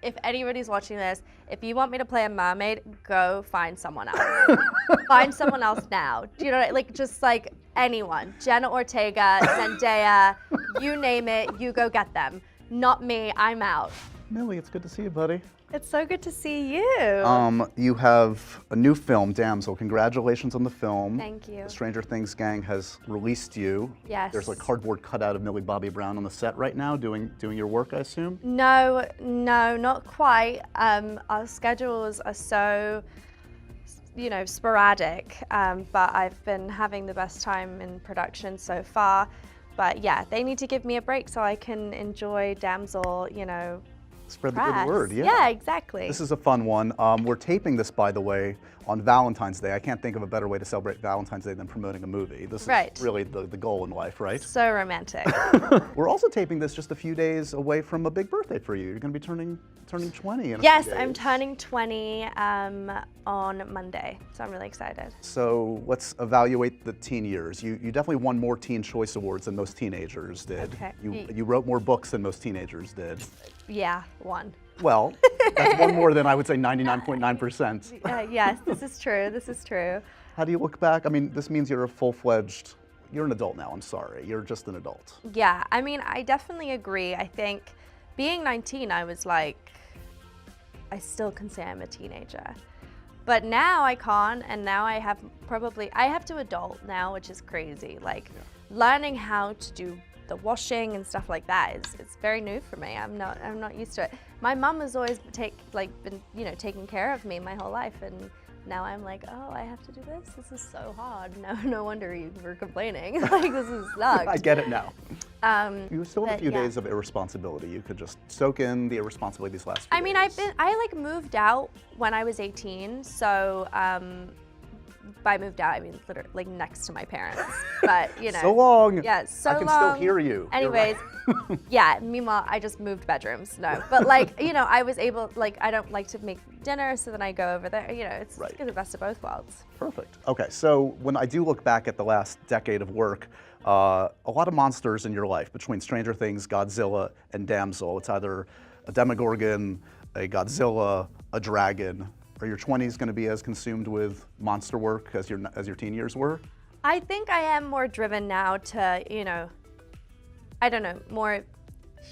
if anybody's watching this, if you want me to play a mermaid, go find someone else. Find someone else now. Do you know, like, just like anyone. Jenna Ortega, Zendaya, you name it, you go get them. Not me, I'm out. Millie, it's good to see you, buddy. It's so good to see you. You have a new film, Damsel. Congratulations on the film. Thank you. The Stranger Things gang has released you. Yes. There's a cardboard cutout of Millie Bobby Brown on the set right now doing your work, I assume? No, not quite. Our schedules are so, sporadic, but I've been having the best time in production so far. But yeah, they need to give me a break so I can enjoy Damsel, Spread press. the good word, yeah. Yeah, exactly. This is a fun one. We're taping this, by the way, on Valentine's Day. I can't think of a better way to celebrate Valentine's Day than promoting a movie. This Right. is really the goal in life, right? So romantic. We're also taping this just a few days away from a big birthday for you. You're going to be turning 20 in a Yes, few days. I'm turning 20 on Monday, so I'm really excited. So let's evaluate the teen years. You definitely won more Teen Choice Awards than most teenagers did. Okay. You wrote more books than most teenagers did. Yeah, one. Well, that's one more than I would say 99.9%. Yes, this is true. This is true. How do you look back? I mean, this means you're a full-fledged, you're an adult now, I'm sorry. You're just an adult. Yeah, I mean, I definitely agree. I think being 19, I was like, I still can say I'm a teenager. But now I can't, and now I have to adult now, which is crazy. Like, learning how to do the washing and stuff like that it's very new for me. I'm not used to it. My mom has always been taking care of me my whole life, and now I'm like, oh, I have to do this. This is so hard. No wonder you were complaining. Like, this is sucked. I get it now. You still have a few yeah. days of irresponsibility. You could just soak in the irresponsibility these last few I mean, days. I moved out when I was 18, so by moved out, I mean literally like next to my parents. But So long. Yeah, so I can long. still hear you. Anyways, yeah. Meanwhile, I just moved bedrooms. No, but like I was able. Like, I don't like to make dinner, so then I go over there. It's Right. the best of both worlds. Perfect. Okay, so when I do look back at the last decade of work, a lot of monsters in your life between Stranger Things, Godzilla, and Damsel. It's either a Demogorgon, a Godzilla, a dragon. Are your 20s going to be as consumed with monster work as your teen years were? I think I am more driven now to I don't know, more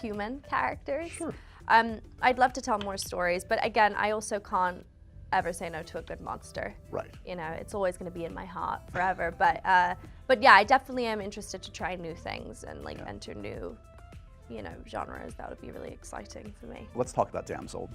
human characters. Sure. I'd love to tell more stories, but again, I also can't ever say no to a good monster. Right. It's always going to be in my heart forever. But yeah, I definitely am interested to try new things and enter new, genres. That would be really exciting for me. Let's talk about Damsel.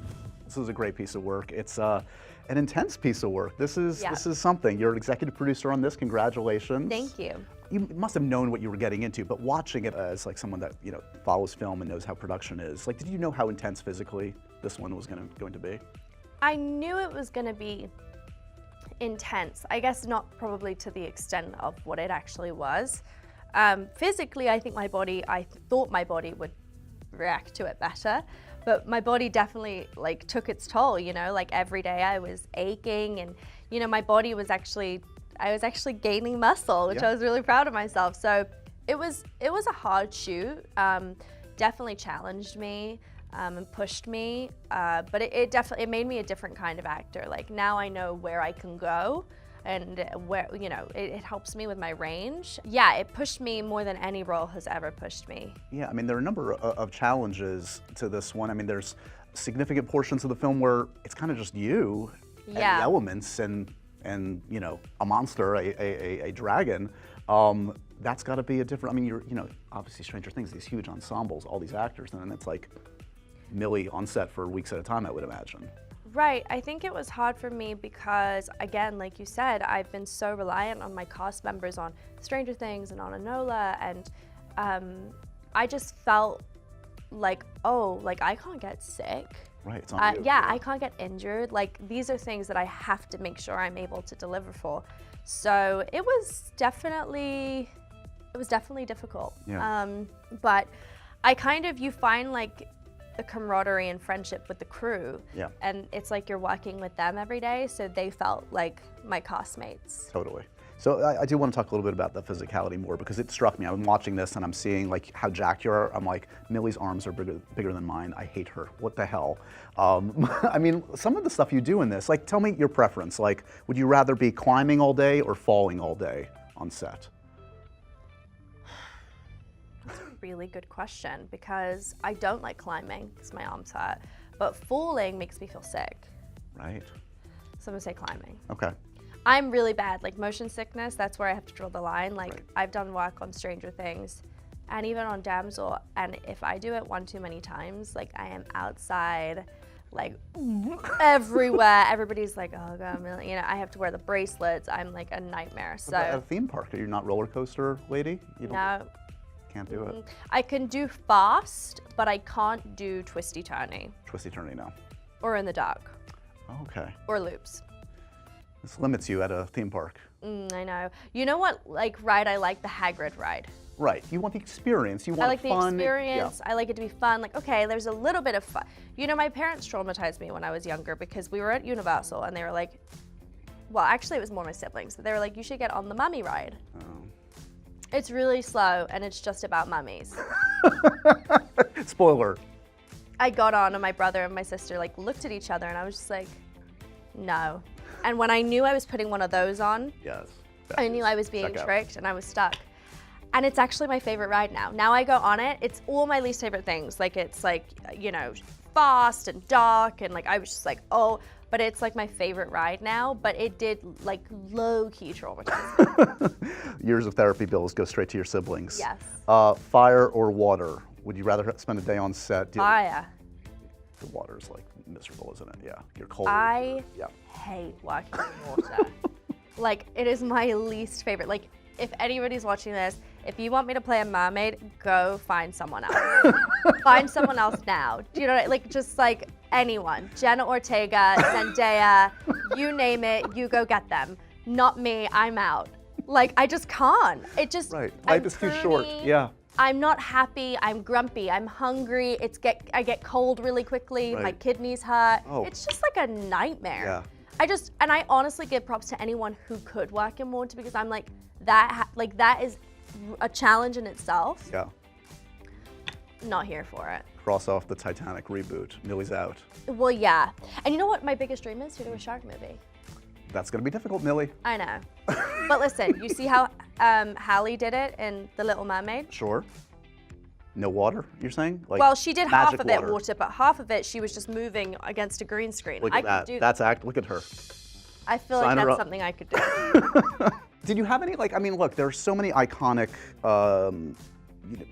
This is a great piece of work. It's an intense piece of work. This is something. You're an executive producer on this. Congratulations. Thank you. You must have known what you were getting into, but watching it as like someone that follows film and knows how production is, like, did you know how intense physically this one was going to be? I knew it was going to be intense. I guess not probably to the extent of what it actually was. Physically, I thought my body would react to it better, but my body definitely took its toll. Like every day I was aching, and my body was I was actually gaining muscle, which I was really proud of myself. So it was a hard shoot. Definitely challenged me and pushed me, but it made me a different kind of actor. Like, now I know where I can go, and where it helps me with my range. Yeah, it pushed me more than any role has ever pushed me. Yeah, I mean, there are a number of challenges to this one. I mean, there's significant portions of the film where it's kind of just you and the elements and a monster, a dragon. That's got to be a different. I mean, you're obviously Stranger Things, these huge ensembles, all these actors, and then it's like Millie on set for weeks at a time, I would imagine. Right. I think it was hard for me because, again, like you said, I've been so reliant on my cast members on Stranger Things and on Enola, and I just felt like, I can't get sick. Right, it's on you. Yeah, I can't get injured. Like, these are things that I have to make sure I'm able to deliver for. So it was definitely difficult. Yeah. But you find the camaraderie and friendship with the crew. Yeah. And it's like you're working with them every day, so they felt like my castmates. Totally. So I do want to talk a little bit about the physicality more because it struck me. I'm watching this and I'm seeing like how jacked you are. I'm like, Millie's arms are bigger than mine. I hate her. What the hell? I mean, some of the stuff you do in this, like tell me your preference. Like, would you rather be climbing all day or falling all day on set? That's a really good question because I don't like climbing because my arms hurt, but falling makes me feel sick. Right. So I'm gonna say climbing. Okay. I'm really bad, like motion sickness, that's where I have to draw the line. Like Right. I've done work on Stranger Things and even on Damsel, and if I do it one too many times, like I am outside, like everywhere. Everybody's like, oh God, Millie, you know, I have to wear the bracelets. I'm like a nightmare, What about at a so theme park, are you not roller coaster lady? You no. Can't do it. I can do fast, but I can't do twisty-turny Twisty turny now. or in the dark Okay. or loops. This limits you at a theme park. I know. You know what, like ride I like? The Hagrid ride. Right. You want the experience. You want I like the fun. experience. I like it to be fun. Like, okay, there's a little bit of fun. You know, my parents traumatized me when I was younger because we were at Universal and they were like, well, actually it was more my siblings, but they were like, you should get on the mummy ride. Oh. It's really slow and it's just about mummies. Spoiler. I got on and my brother and my sister like looked at each other and I was just like, no. And when I knew I was putting one of those on, Yes. I knew I was being Check out. tricked and I was stuck. And it's actually my favorite ride now. Now I go on it, it's all my least favorite things. Like it's like, you know, fast and dark and like I was just like, oh, but it's like my favorite ride now, but it did like low-key traumatize me. Years of therapy bills go straight to your siblings. Yes. Fire or water? Would you rather spend a day on set? Fire. The water's like miserable, isn't it? Yeah. You're cold. I Yeah. hate working in water. Like it is my least favorite. Like if anybody's watching this, if you want me to play a mermaid, go find someone else. Find someone else now. Do you know what I, like just like anyone. Jenna Ortega, Zendaya, you name it, you go get them. Not me, I'm out. Like I just can't. It just Right. I'm Life is too short. pruny, Yeah. I'm not happy, I'm grumpy, I'm hungry, I get cold really quickly, my Right. kidneys hurt. Oh. It's just like a nightmare. Yeah. And I honestly give props to anyone who could work in water because I'm like, that is a challenge in itself. Yeah. Not here for it. Cross off the Titanic reboot. Millie's out. Well, yeah. And you know what my biggest dream is? To do a shark movie. That's gonna be difficult, Millie. I know. But listen, you see how Hallie did it in The Little Mermaid? Sure. No water, you're saying? Like Well, she did half magic of it water, but half of it she was just moving against a green screen. Look I at that. could do That's act. Look at her. I feel Sign like her that's up. something I could do. Did you have any, like, I mean, look, there's so many iconic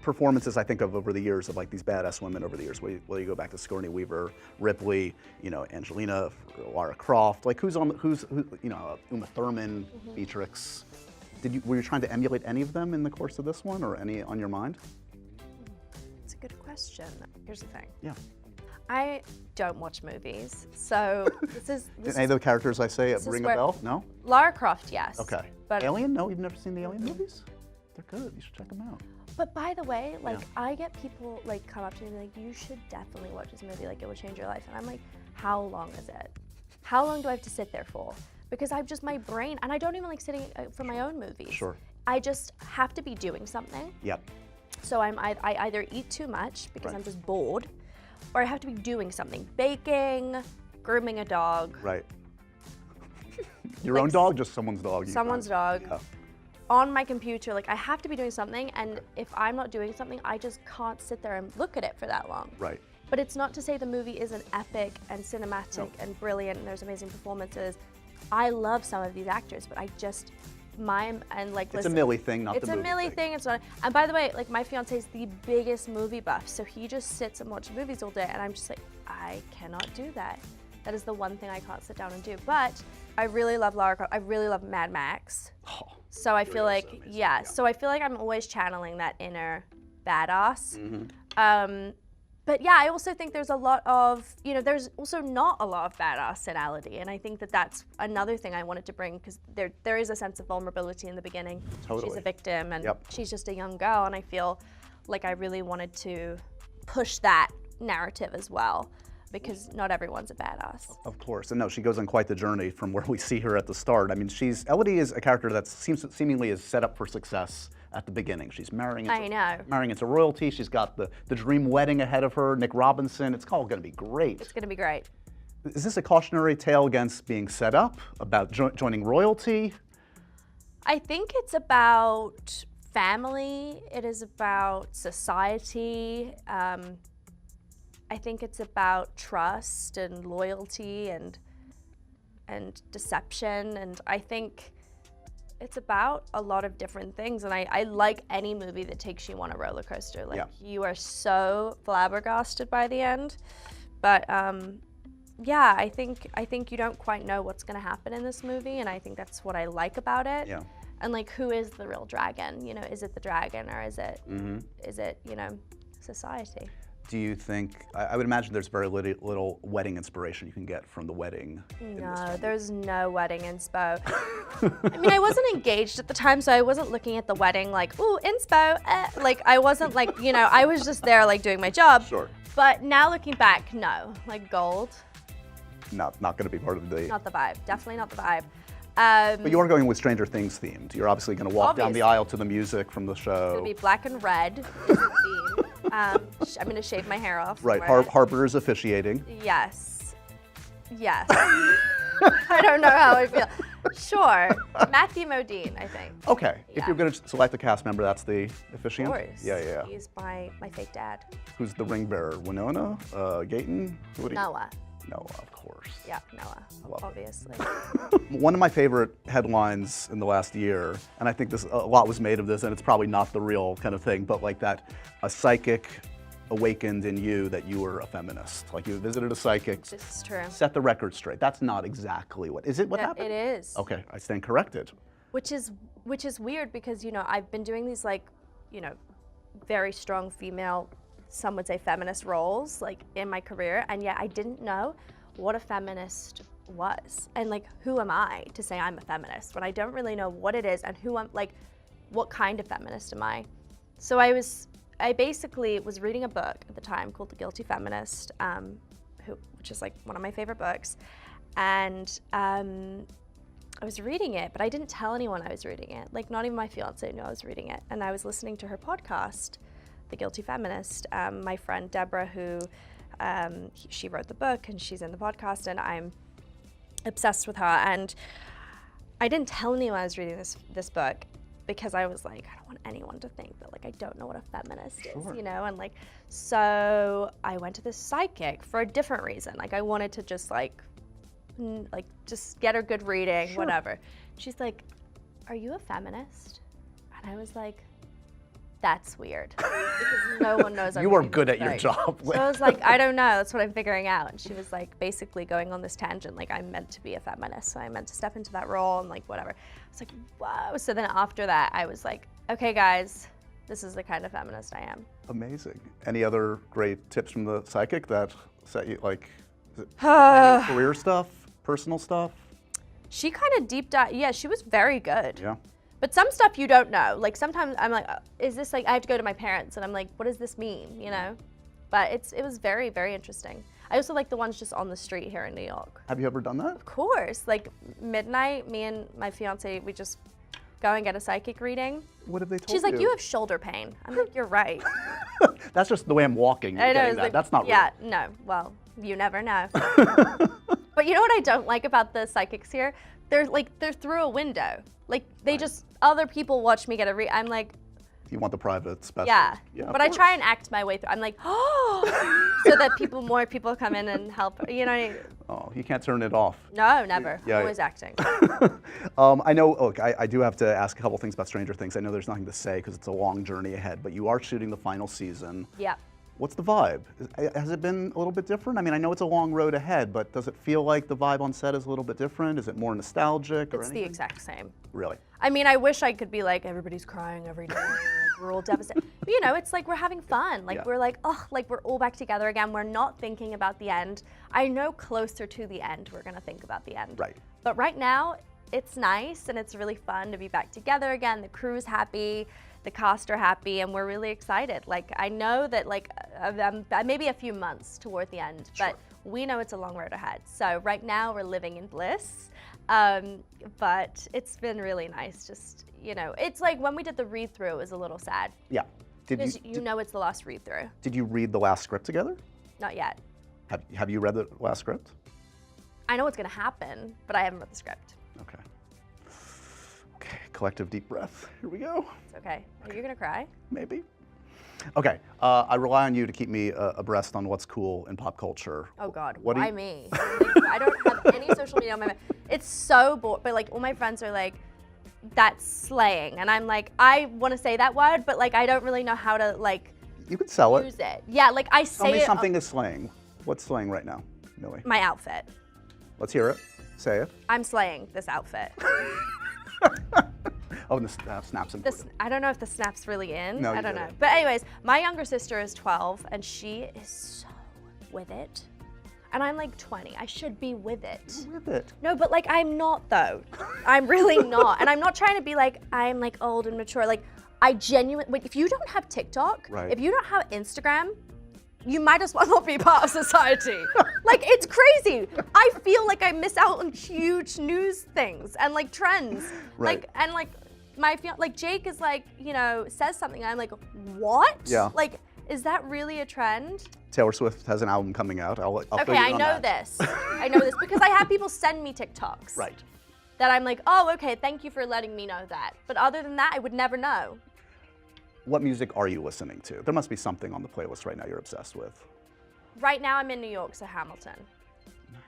performances I think of over the years of like these badass women over the years. Whether you go back to Sigourney Weaver, Ripley, you know, Angelina, Lara Croft, like who's you know, Uma Thurman, Beatrix. Were you trying to emulate any of them in the course of this one, or any on your mind? It's a good question. Here's the thing. Yeah. I don't watch movies, so this Did any of the characters I say this is ring a where- bell? No. Lara Croft, yes. Okay. But Alien? No, you've never seen the Alien movies? They're good. You should check them out. But by the way, like Yeah. I get people like come up to me and be like, you should definitely watch this movie, like it will change your life. And I'm like, how long is it? How long do I have to sit there for? Because I'm just my brain, and I don't even like sitting for my own movies. Sure. I just have to be doing something. Yep. So I either eat too much because Right. I'm just bored, or I have to be doing something, baking, grooming a dog, Right. Your Like own dog, just someone's dog. you someone's find. dog. Yeah. On my computer. Like I have to be doing something, and if I'm not doing something, I just can't sit there and look at it for that long. Right. But it's not to say the movie isn't epic and cinematic and brilliant and there's amazing performances. I love some of these actors, but I just, It's a Millie thing, not it's the a movie Millie thing. thing. It's not. And by the way, like my fiance is the biggest movie buff, so he just sits and watches movies all day, and I'm just like, I cannot do that. That is the one thing I can't sit down and do. But I really love Lara Croft. I really love Mad Max. Oh, So I feel really like, so amazing, yeah, yeah. so I feel like I'm always channeling that inner badass. Mm-hmm. But yeah, I also think there's a lot of, you know, there's also not a lot of badassality. And I think that that's another thing I wanted to bring, because there is a sense of vulnerability in the beginning. Totally. She's a victim and Yep. she's just a young girl. And I feel like I really wanted to push that narrative as well. because not everyone's a badass. Of course, and no, she goes on quite the journey from where we see her at the start. I mean, Elodie is a character that seemingly is set up for success at the beginning. She's marrying into royalty. She's got the dream wedding ahead of her. Nick Robinson. It's all going to be great. It's going to be great. Is this a cautionary tale against being set up, about joining royalty? I think it's about family. It is about society. I think it's about trust and loyalty and deception, and I think it's about a lot of different things. And I like any movie that takes you on a roller coaster. Like you are so flabbergasted by the end, but yeah, I think you don't quite know what's going to happen in this movie, and I think that's what I like about it. Yeah. And like, who is the real dragon? You know, is it the dragon, or is it you know, society? Do you think, I would imagine there's very little wedding inspiration you can get from the wedding? No, there's no wedding inspo. I mean, I wasn't engaged at the time, so I wasn't looking at the wedding like, ooh, inspo. Like, I wasn't like, you know, I was just there like doing my job. Sure. But now looking back, no, like gold. Not going to be part of the... Not the vibe, definitely not the vibe. But you are going with Stranger Things themed. You're obviously going to walk down the aisle to the music from the show. It's going to be black and red is the theme. I'm going to shave my hair off. Right, Harper is officiating. Yes. Yes. I don't know how I feel. Sure. Matthew Modine, I think. Okay. Yeah. If you're going to select a cast member, that's the officiant? Of course. Yeah. He's my fake dad. Who's the ring bearer? Winona? Gayton? Noah. Noah, of course. Yeah, Noah, obviously. One of my favorite headlines in the last year, and I think a lot was made of this, and it's probably not the real kind of thing, but like that a psychic awakened in you that you were a feminist. Like you visited a psychic. This is true. Set the record straight. That's not exactly what, is it what happened? It is. Okay, I stand corrected. Which is weird because, you know, I've been doing these like, you know, very strong female, some would say feminist roles like in my career, and yet I didn't know what a feminist was, and like, who am I to say I'm a feminist when I don't really know what it is and who I'm, like, what kind of feminist am I? So I basically was reading a book at the time called The Guilty Feminist, which is like one of my favorite books, and I was reading it, but I didn't tell anyone I was reading it. Like, not even my fiance knew I was reading it, and I was listening to her podcast, The Guilty Feminist. My friend Deborah, who she wrote the book and she's in the podcast, and I'm obsessed with her. And I didn't tell anyone I was reading this book because I was like, I don't want anyone to think that like I don't know what a feminist is, you know. And like, so I went to this psychic for a different reason. Like, I wanted to just like just get her good reading, whatever. She's like, "Are you a feminist?" And I was like, that's weird, because no one knows. You are good at your job. So I was like, I don't know, that's what I'm figuring out. And she was like, basically going on this tangent, like I'm meant to be a feminist, so I meant to step into that role and like whatever. I was like, whoa. So then after that, I was like, okay guys, this is the kind of feminist I am. Amazing. Any other great tips from the psychic that set you, like, is it career stuff, personal stuff? She kind of deep dive, yeah, she was very good. Yeah. But some stuff you don't know. Like sometimes I'm like, is this like, I have to go to my parents and I'm like, what does this mean, you know? But it was very, very interesting. I also like the ones just on the street here in New York. Have you ever done that? Of course. Like midnight, me and my fiance, we just go and get a psychic reading. What have they told you? She's like, you have shoulder pain. I'm like, you're right. That's just the way I'm walking. I know. Like, that's not real. Yeah, no. Well, you never know. But you know what I don't like about the psychics here? They're through a window. Like they just, other people watch me get a I'm like, you want the private special. Yeah, but I try and act my way through. I'm like, oh, so that more people come in and help, you know. Oh, you can't turn it off. No, never. Yeah. Always acting. I know, look, I do have to ask a couple things about Stranger Things. I know there's nothing to say because it's a long journey ahead, but you are shooting the final season. Yeah. What's the vibe? Has it been a little bit different? I mean, I know it's a long road ahead, but does it feel like the vibe on set is a little bit different? Is it more nostalgic or anything? It's the exact same. Really? I mean, I wish I could be like, everybody's crying every day, we're all devastated. But you know, it's like we're having fun. Like we're like, oh, like we're all back together again. We're not thinking about the end. I know closer to the end, we're gonna think about the end. Right. But right now, it's nice and it's really fun to be back together again. The crew's happy. The cast are happy, and we're really excited. Like, I know that like maybe a few months toward the end, but we know it's a long road ahead. So right now we're living in bliss, but it's been really nice. Just, you know, it's like when we did the read-through, it was a little sad. Yeah. Because you know it's the last read-through. Did you read the last script together? Not yet. Have you read the last script? I know what's gonna happen, but I haven't read the script. Okay. Okay, collective deep breath. Here we go. It's okay. Are you gonna cry? Maybe. Okay, I rely on you to keep me abreast on what's cool in pop culture. Oh God, What why me? Like, I don't have any social media on my. It's so bored, but like all my friends are like, that's slaying, and I'm like, I want to say that word, but like I don't really know how to like. You could sell use it. Yeah, like I say. Tell me something is slaying. What's slaying right now, Millie? My outfit. Let's hear it. Say it. I'm slaying this outfit. Oh, and the snap's important. I don't know if the snap's really in. No, I you don't know. didn't. But anyways, my younger sister is 12 and she is so with it. And I'm like 20. I should be with it. With it. No, but like I'm not though. I'm really not. And I'm not trying to be like I'm like old and mature. Like I genuinely, if you don't have TikTok, Right. if you don't have Instagram, you might as well not be part of society. Like it's crazy. I feel like I miss out on huge news things and like trends. Right. Like and like like Jake is like, you know, says something and I'm like, what? Yeah. Like, is that really a trend? Taylor Swift has an album coming out. I'll Okay, fill you in I on know that. this. I know this because I have people send me TikToks. Right. That I'm like, oh, okay, thank you for letting me know that. But other than that, I would never know. What music are you listening to? There must be something on the playlist right now you're obsessed with. Right now I'm in New York, so Hamilton.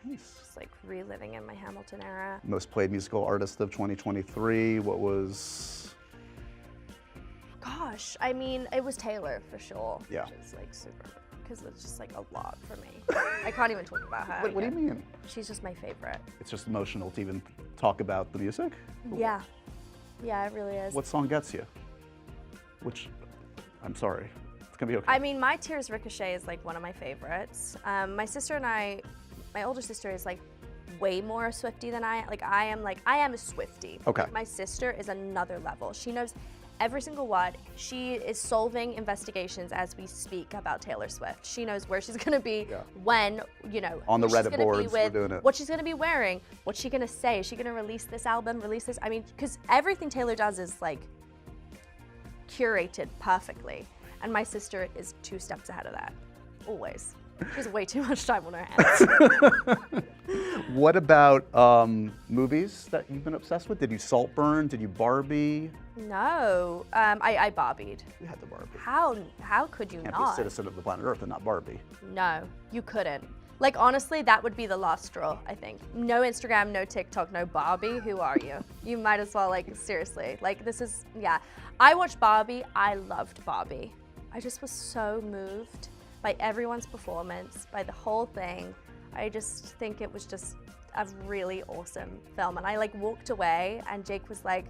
Nice. Just like reliving in my Hamilton era. Most played musical artist of 2023. What was? Gosh, I mean, it was Taylor for sure. Yeah. Which is like super, because it's just like a lot for me. I can't even talk about her. What do you mean? She's just my favorite. It's just emotional to even talk about the music? Yeah. Yeah, it really is. What song gets you? Which, I'm sorry, it's gonna be okay. I mean, My Tears Ricochet is like one of my favorites. My sister and I, my older sister is like way more a Swiftie than I am. Like I am a Swiftie. Okay. My sister is another level. She knows every single word. She is solving investigations as we speak about Taylor Swift. She knows where she's gonna be, when, you know, On the who she's Reddit gonna be boards, we're with, doing it. what she's gonna be wearing, what's she gonna say? Is she gonna release this album, release this? I mean, because everything Taylor does is like curated perfectly. And my sister is 2 steps ahead of that, always. She has way too much time on her hands. What about movies that you've been obsessed with? Did you Saltburn? Did you Barbie? No, I Barbied. You had the Barbie. How could you Can't be a not? citizen of the planet Earth and not Barbie. No, you couldn't. Like honestly, that would be the last straw, I think. No Instagram, no TikTok, no Barbie. Who are you? You might as well, like, seriously. Like this is, yeah. I watched Barbie, I loved Barbie. I just was so moved by everyone's performance, by the whole thing. I just think it was just a really awesome film. And I like walked away and Jake was like,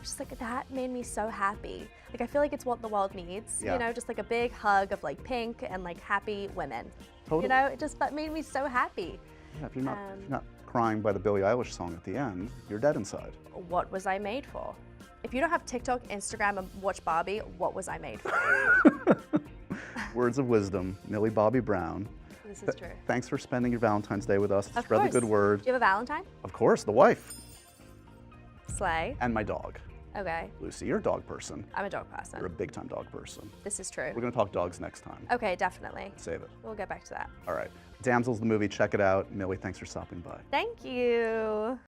just like, that made me so happy. Like I feel like it's what the world needs, Yeah. you know, just like a big hug of like pink and like happy women. Totally. You know, it just made me so happy. Yeah, if you're not crying by the Billie Eilish song at the end, you're dead inside. What was I made for? If you don't have TikTok, Instagram, and watch Barbie, what was I made for? Words of wisdom, Millie Bobby Brown. This is true. Thanks for spending your Valentine's Day with us. Of Spread the course. good word. Do you have a Valentine? Of course, the wife. Slay. And my dog. Okay. Lucy, you're a dog person. I'm a dog person. You're a big time dog person. This is true. We're gonna talk dogs next time. Okay, definitely. Save it. We'll get back to that. All right. Damsel's the movie, check it out. Millie, thanks for stopping by. Thank you.